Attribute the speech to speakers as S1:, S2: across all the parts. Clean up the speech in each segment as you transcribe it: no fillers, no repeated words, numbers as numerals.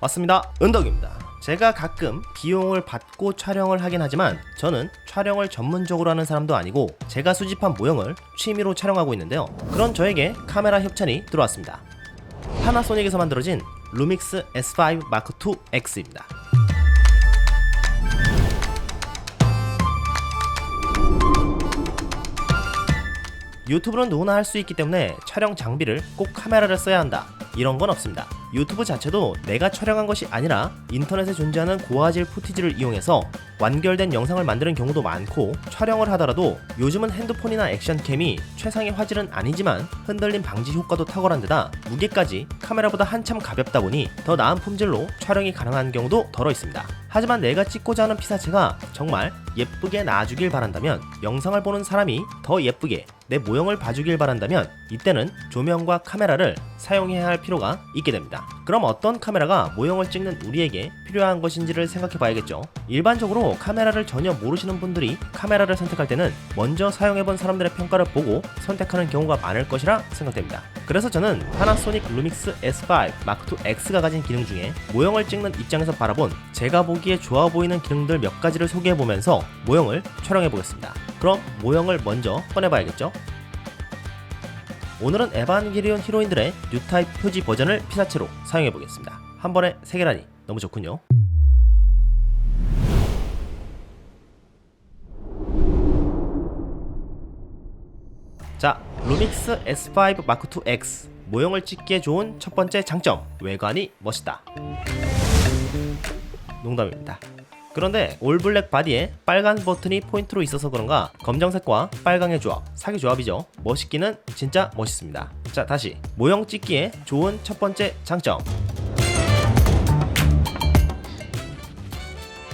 S1: 맞습니다. 은덕입니다. 제가 가끔 비용을 받고 촬영을 하긴 하지만 저는 촬영을 전문적으로 하는 사람도 아니고 제가 수집한 모형을 취미로 촬영하고 있는데요. 그런 저에게 카메라 협찬이 들어왔습니다. 파나소닉에서 만들어진 루믹스 S5 마크 II X입니다. 유튜브는 누구나 할 수 있기 때문에 촬영 장비를 꼭 카메라를 써야 한다, 이런 건 없습니다. 유튜브 자체도 내가 촬영한 것이 아니라 인터넷에 존재하는 고화질 푸티지를 이용해서 완결된 영상을 만드는 경우도 많고, 촬영을 하더라도 요즘은 핸드폰이나 액션캠이 최상의 화질은 아니지만 흔들림 방지 효과도 탁월한 데다 무게까지 카메라보다 한참 가볍다 보니 더 나은 품질로 촬영이 가능한 경우도 덜어 있습니다. 하지만 내가 찍고자 하는 피사체가 정말 예쁘게 나와주길 바란다면, 영상을 보는 사람이 더 예쁘게 내 모형을 봐주길 바란다면 이때는 조명과 카메라를 사용해야 할 필요가 있게 됩니다. 그럼 어떤 카메라가 모형을 찍는 우리에게 필요한 것인지를 생각해 봐야겠죠. 일반적으로 카메라를 전혀 모르시는 분들이 카메라를 선택할 때는 먼저 사용해본 사람들의 평가를 보고 선택하는 경우가 많을 것이라 생각됩니다. 그래서 저는 파나소닉 루믹스 S5 마크 II X가 가진 기능 중에 모형을 찍는 입장에서 바라본 제가 보기에 좋아 보이는 기능들 몇 가지를 소개해보면서 모형을 촬영해 보겠습니다. 그럼 모형을 먼저 꺼내봐야겠죠. 오늘은 에반게리온 히로인들의 뉴타입 표지 버전을 피사체로 사용해 보겠습니다. 한 번에 3개라니 너무 좋군요. 자, 루믹스 S5 마크 II X 모형을 찍기에 좋은 첫 번째 장점, 외관이 멋있다. 농담입니다. 그런데 올블랙 바디에 빨간 버튼이 포인트로 있어서 그런가 검정색과 빨강의 조합, 사기 조합이죠. 멋있기는 진짜 멋있습니다. 자, 다시 모형 찍기에 좋은 첫 번째 장점,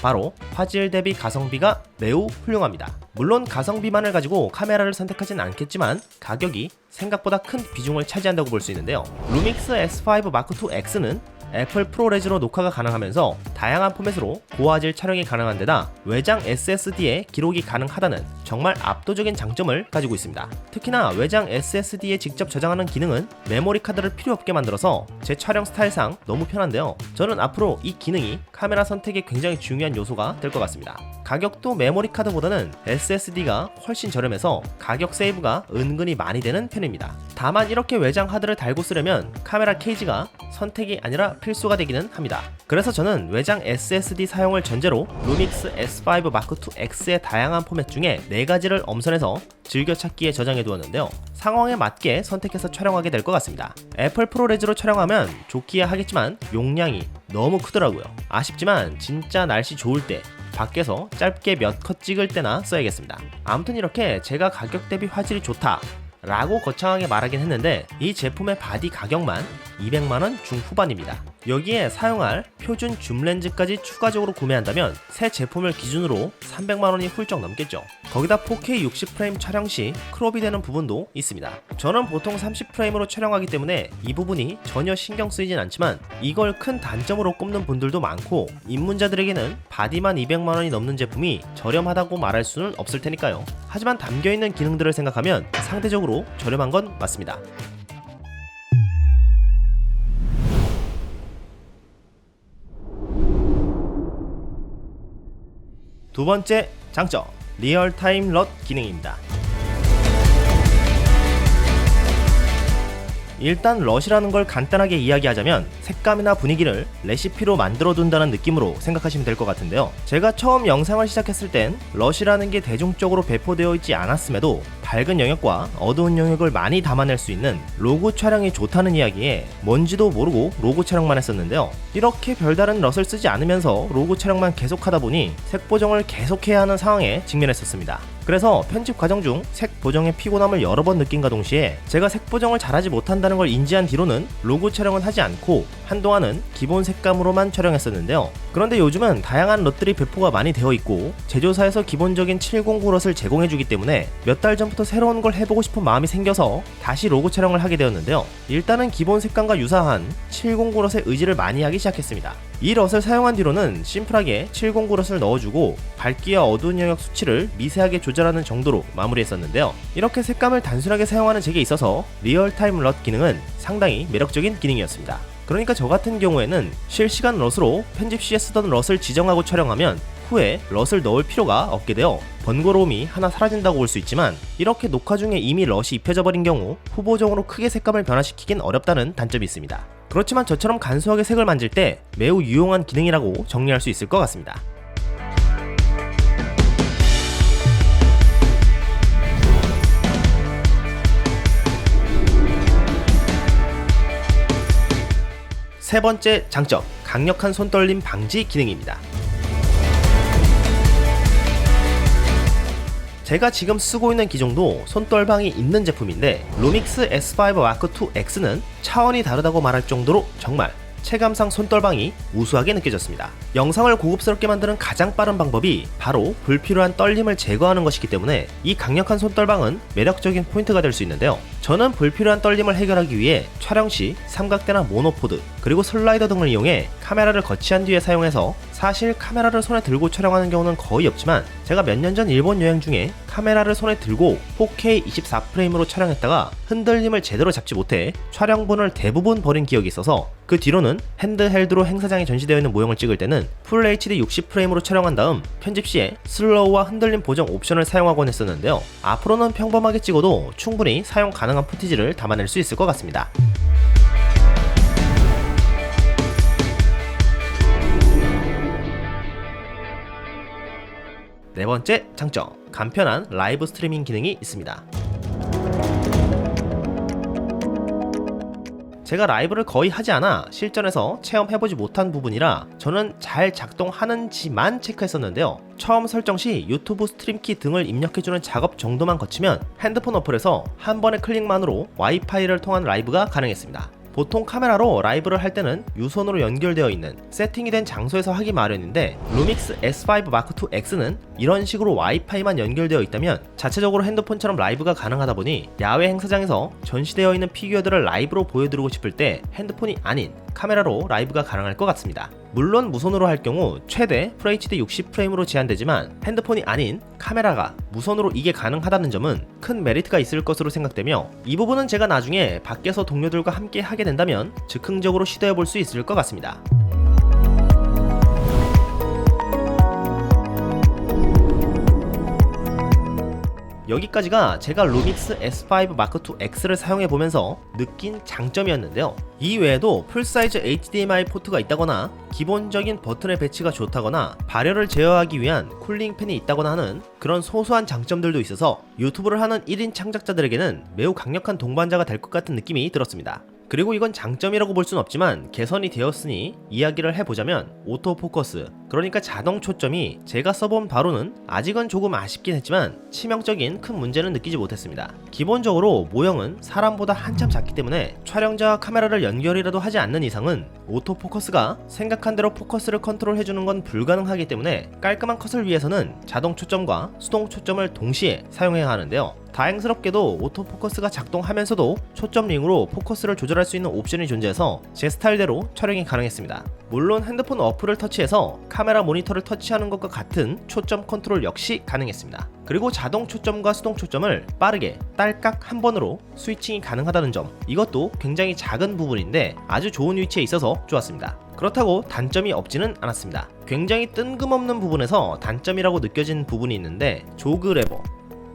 S1: 바로 화질 대비 가성비가 매우 훌륭합니다. 물론 가성비만을 가지고 카메라를 선택하진 않겠지만 가격이 생각보다 큰 비중을 차지한다고 볼 수 있는데요. 루믹스 S5 마크 II X는 애플 프로레즈로 녹화가 가능하면서 다양한 포맷으로 고화질 촬영이 가능한 데다 외장 SSD에 기록이 가능하다는 정말 압도적인 장점을 가지고 있습니다. 특히나 외장 SSD에 직접 저장하는 기능은 메모리 카드를 필요 없게 만들어서 제 촬영 스타일상 너무 편한데요. 저는 앞으로 이 기능이 카메라 선택에 굉장히 중요한 요소가 될 것 같습니다. 가격도 메모리 카드보다는 SSD가 훨씬 저렴해서 가격 세이브가 은근히 많이 되는 편입니다. 다만 이렇게 외장 하드를 달고 쓰려면 카메라 케이지가 선택이 아니라 필수가 되기는 합니다. 그래서 저는 외장 SSD 사용을 전제로 루믹스 S5 마크 II X의 다양한 포맷 중에 4가지를 엄선해서 즐겨찾기에 저장해 두었는데요. 상황에 맞게 선택해서 촬영하게 될 것 같습니다. 애플 프로레즈로 촬영하면 좋기야 하겠지만 용량이 너무 크더라고요. 아쉽지만 진짜 날씨 좋을 때 밖에서 짧게 몇 컷 찍을 때나 써야겠습니다. 아무튼 이렇게 제가 가격 대비 화질이 좋다 라고 거창하게 말하긴 했는데 이 제품의 바디 가격만 200만원 중후반입니다. 여기에 사용할 표준 줌렌즈까지 추가적으로 구매한다면 새 제품을 기준으로 300만원이 훌쩍 넘겠죠. 거기다 4K 60프레임 촬영 시 크롭이 되는 부분도 있습니다. 저는 보통 30프레임으로 촬영하기 때문에 이 부분이 전혀 신경 쓰이진 않지만 이걸 큰 단점으로 꼽는 분들도 많고, 입문자들에게는 바디만 200만원이 넘는 제품이 저렴하다고 말할 수는 없을 테니까요. 하지만 담겨있는 기능들을 생각하면 상대적으로 저렴한 건 맞습니다. 두 번째 장점, 리얼타임 럿 기능입니다. 일단 럿이라는 걸 간단하게 이야기하자면 색감이나 분위기를 레시피로 만들어둔다는 느낌으로 생각하시면 될 것 같은데요. 제가 처음 영상을 시작했을 땐 럿이라는 게 대중적으로 배포되어 있지 않았음에도 밝은 영역과 어두운 영역을 많이 담아낼 수 있는 로고 촬영이 좋다는 이야기에 뭔지도 모르고 로고 촬영만 했었는데요. 이렇게 별다른 럿을 쓰지 않으면서 로고 촬영만 계속하다 보니 색 보정을 계속해야 하는 상황에 직면했었습니다. 그래서 편집 과정 중 색 보정의 피곤함을 여러 번 느낀과 동시에 제가 색 보정을 잘하지 못한다는 걸 인지한 뒤로는 로고 촬영은 하지 않고 한동안은 기본 색감으로만 촬영했었는데요. 그런데 요즘은 다양한 럿들이 배포가 많이 되어 있고 제조사에서 기본적인 709 럿을 제공해주기 때문에 몇 달 전부터 새로운 걸 해보고 싶은 마음이 생겨서 다시 로고 촬영을 하게 되었는데요. 일단은 기본 색감과 유사한 709 럿의 의지를 많이 하기 시작했습니다. 이 럿을 사용한 뒤로는 심플하게 709 럿을 넣어주고 밝기와 어두운 영역 수치를 미세하게 조절하는 정도로 마무리했었는데요. 이렇게 색감을 단순하게 사용하는 제게 있어서 리얼타임 럿 기능은 상당히 매력적인 기능이었습니다. 그러니까 저 같은 경우에는 실시간 럿으로 편집 시에 쓰던 럿을 지정하고 촬영하면 후에 럿을 넣을 필요가 없게 되어 번거로움이 하나 사라진다고 볼 수 있지만, 이렇게 녹화 중에 이미 럿이 입혀져 버린 경우 후보적으로 크게 색감을 변화시키긴 어렵다는 단점이 있습니다. 그렇지만 저처럼 간소하게 색을 만질 때 매우 유용한 기능이라고 정리할 수 있을 것 같습니다. 세 번째 장점, 강력한 손떨림 방지 기능입니다. 제가 지금 쓰고 있는 기종도 손떨방이 있는 제품인데, 루믹스 S5 Mark2 X는 차원이 다르다고 말할 정도로 정말 체감상 손떨방이 우수하게 느껴졌습니다. 영상을 고급스럽게 만드는 가장 빠른 방법이 바로 불필요한 떨림을 제거하는 것이기 때문에 이 강력한 손떨방은 매력적인 포인트가 될 수 있는데요. 저는 불필요한 떨림을 해결하기 위해 촬영 시 삼각대나 모노포드 그리고 슬라이더 등을 이용해 카메라를 거치한 뒤에 사용해서, 사실 카메라를 손에 들고 촬영하는 경우는 거의 없지만 제가 몇 년 전 일본 여행 중에 카메라를 손에 들고 4K 24프레임으로 촬영했다가 흔들림을 제대로 잡지 못해 촬영본을 대부분 버린 기억이 있어서, 그 뒤로는 핸드헬드로 행사장에 전시되어 있는 모형을 찍을 때는 풀 HD 60프레임으로 촬영한 다음 편집 시에 슬로우와 흔들림 보정 옵션을 사용하곤 했었는데요. 앞으로는 평범하게 찍어도 충분히 사용 가능한 푸티지를 담아낼 수 있을 것 같습니다. 네 번째 장점, 간편한 라이브 스트리밍 기능이 있습니다. 제가 라이브를 거의 하지 않아 실전에서 체험해보지 못한 부분이라 저는 잘 작동하는지만 체크했었는데요. 처음 설정 시 유튜브 스트림키 등을 입력해주는 작업 정도만 거치면 핸드폰 어플에서 한 번의 클릭만으로 와이파이를 통한 라이브가 가능했습니다. 보통 카메라로 라이브를 할 때는 유선으로 연결되어 있는 세팅이 된 장소에서 하기 마련인데, 루믹스 S5 Mark2 X는 이런 식으로 와이파이만 연결되어 있다면 자체적으로 핸드폰처럼 라이브가 가능하다 보니 야외 행사장에서 전시되어 있는 피규어들을 라이브로 보여드리고 싶을 때 핸드폰이 아닌 카메라로 라이브가 가능할 것 같습니다. 물론 무선으로 할 경우 최대 FHD 60프레임으로 제한되지만 핸드폰이 아닌 카메라가 무선으로 이게 가능하다는 점은 큰 메리트가 있을 것으로 생각되며, 이 부분은 제가 나중에 밖에서 동료들과 함께 하게 된다면 즉흥적으로 시도해 볼 수 있을 것 같습니다. 여기까지가 제가 루믹스 S5 Mark2 X를 사용해보면서 느낀 장점이었는데요. 이 외에도 풀사이즈 HDMI 포트가 있다거나 기본적인 버튼의 배치가 좋다거나 발열을 제어하기 위한 쿨링 팬이 있다거나 하는 그런 소소한 장점들도 있어서 유튜브를 하는 1인 창작자들에게는 매우 강력한 동반자가 될 것 같은 느낌이 들었습니다. 그리고 이건 장점이라고 볼 순 없지만 개선이 되었으니 이야기를 해보자면, 오토포커스, 그러니까 자동 초점이 제가 써본 바로는 아직은 조금 아쉽긴 했지만 치명적인 큰 문제는 느끼지 못했습니다. 기본적으로 모형은 사람보다 한참 작기 때문에 촬영자와 카메라를 연결이라도 하지 않는 이상은 오토포커스가 생각한 대로 포커스를 컨트롤해주는 건 불가능하기 때문에 깔끔한 컷을 위해서는 자동 초점과 수동 초점을 동시에 사용해야 하는데요. 다행스럽게도 오토포커스가 작동하면서도 초점 링으로 포커스를 조절할 수 있는 옵션이 존재해서 제 스타일대로 촬영이 가능했습니다. 물론 핸드폰 어플을 터치해서 카메라 모니터를 터치하는 것과 같은 초점 컨트롤 역시 가능했습니다. 그리고 자동 초점과 수동 초점을 빠르게 딸깍 한 번으로 스위칭이 가능하다는 점, 이것도 굉장히 작은 부분인데 아주 좋은 위치에 있어서 좋았습니다. 그렇다고 단점이 없지는 않았습니다. 굉장히 뜬금없는 부분에서 단점이라고 느껴진 부분이 있는데, 조그 레버,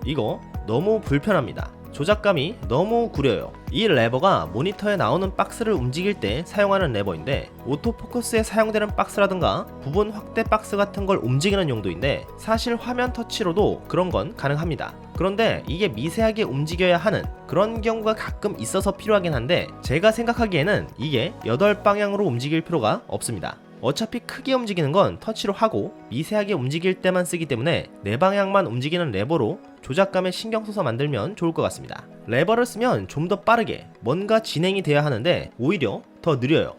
S1: 이거 너무 불편합니다. 조작감이 너무 구려요. 이 레버가 모니터에 나오는 박스를 움직일 때 사용하는 레버인데, 오토포커스에 사용되는 박스라든가 부분 확대 박스 같은 걸 움직이는 용도인데 사실 화면 터치로도 그런 건 가능합니다. 그런데 이게 미세하게 움직여야 하는 그런 경우가 가끔 있어서 필요하긴 한데, 제가 생각하기에는 이게 8방향으로 움직일 필요가 없습니다. 어차피 크게 움직이는 건 터치로 하고 미세하게 움직일 때만 쓰기 때문에 4방향만 움직이는 레버로 조작감에 신경 써서 만들면 좋을 것 같습니다. 레버를 쓰면 좀 더 빠르게 뭔가 진행이 돼야 하는데 오히려 더 느려요.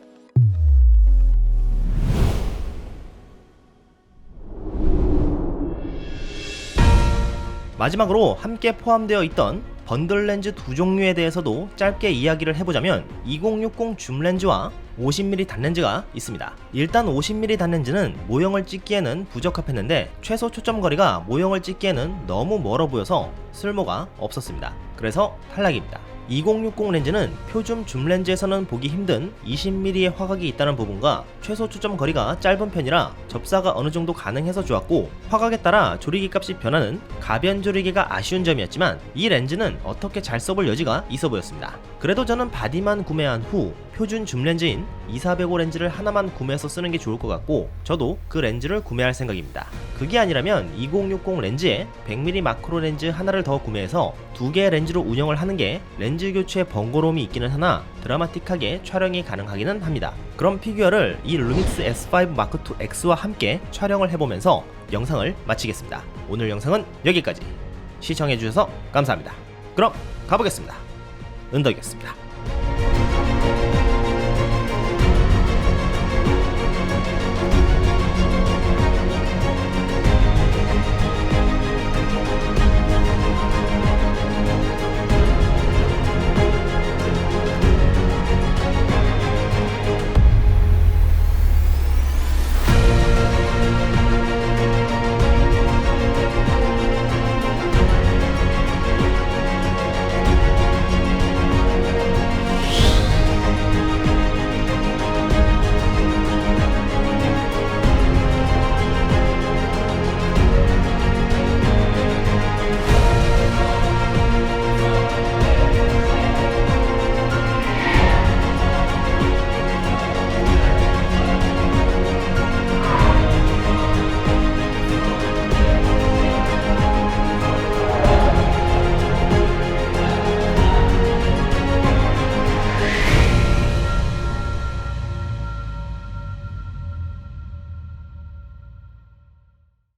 S1: 마지막으로 함께 포함되어 있던 번들 렌즈 두 종류에 대해서도 짧게 이야기를 해보자면, 2060 줌 렌즈와 50mm 단렌즈가 있습니다. 일단 50mm 단렌즈는 모형을 찍기에는 부적합했는데 최소 초점 거리가 모형을 찍기에는 너무 멀어 보여서 쓸모가 없었습니다. 그래서 탈락입니다. 2060 렌즈는 표준 줌 렌즈에서는 보기 힘든 20mm의 화각이 있다는 부분과 최소 초점 거리가 짧은 편이라 접사가 어느 정도 가능해서 좋았고, 화각에 따라 조리개 값이 변하는 가변 조리개가 아쉬운 점이었지만 이 렌즈는 어떻게 잘 써볼 여지가 있어 보였습니다. 그래도 저는 바디만 구매한 후 표준 줌 렌즈인 2405 렌즈를 하나만 구매해서 쓰는 게 좋을 것 같고, 저도 그 렌즈를 구매할 생각입니다. 그게 아니라면 2060 렌즈에 100mm 마크로 렌즈 하나를 더 구매해서 두 개의 렌즈로 운영을 하는 게 렌즈 교체 번거로움이 있기는 하나 드라마틱하게 촬영이 가능하기는 합니다. 그럼 피규어를 이 루믹스 S5 마크2 X와 함께 촬영을 해보면서 영상을 마치겠습니다. 오늘 영상은 여기까지. 시청해주셔서 감사합니다. 그럼 가보겠습니다. 은덕이었습니다.